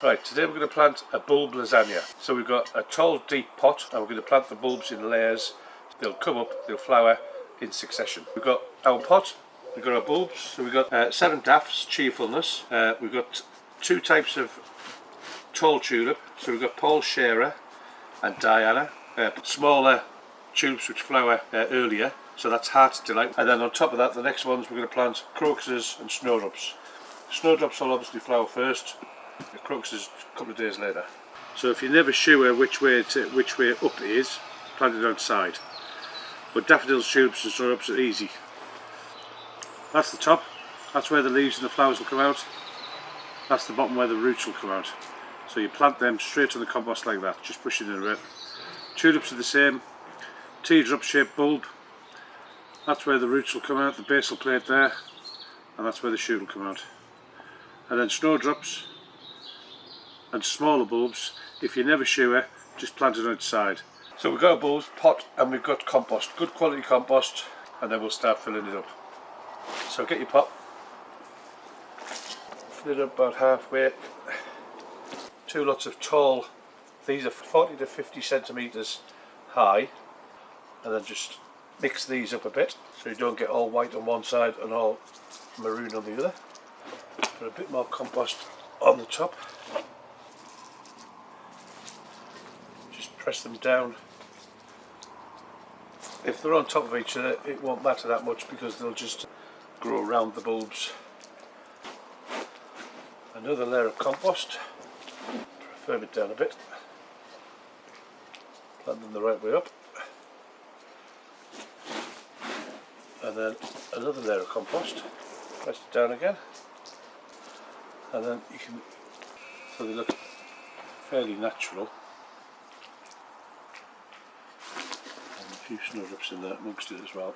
Right, today we're going to plant a bulb lasagna. So we've got a tall deep pot and we're going to plant the bulbs in layers. They'll come up, they'll flower in succession. We've got our pot, we've got our bulbs, so we've got 7 dafts, cheerfulness. We've got 2 types of tall tulip, so we've got Paul Shearer and Diana. Smaller tulips which flower earlier, so that's Heart's Delight. And then on top of that, the next ones we're going to plant crocuses and snowdrops. Snowdrops will obviously flower first, the crocuses a couple of days later. So if you're never sure which way up is, plant it outside. But daffodils, tulips and snowdrops are easy. That's the top, that's where the leaves and the flowers will come out. That's the bottom where the roots will come out. So you plant them straight on the compost like that, just push it in a bit. Tulips are the same, teardrop shaped bulb. That's where the roots will come out, the basal plate there, and that's where the shoot will come out. And then snowdrops and smaller bulbs, if you're never sure, just plant it outside. So we've got a bulbs, pot, and we've got compost, good quality compost, and then we'll start filling it up. So get your pot, fill it up about halfway. 2 lots of tall, these are 40 to 50 centimetres high, and then just mix these up a bit so you don't get all white on one side and all maroon on the other. Put a bit more compost on the top. Just press them down. If they're on top of each other, it won't matter that much because they'll just grow around the bulbs. Another layer of compost. Firm it down a bit. Plant them the right way up. And then another layer of compost. Press it down again. And then you can, so they look fairly natural. And a few snowdrops in there amongst it as well.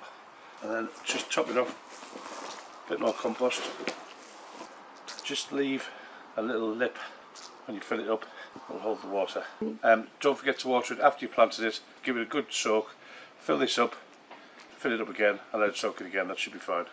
And then just top it off, a bit more compost. Just leave a little lip when you fill it up, it'll hold the water. Don't forget to water it after you planted it, give it a good soak, fill this up, fill it up again and let it soak it again, that should be fine.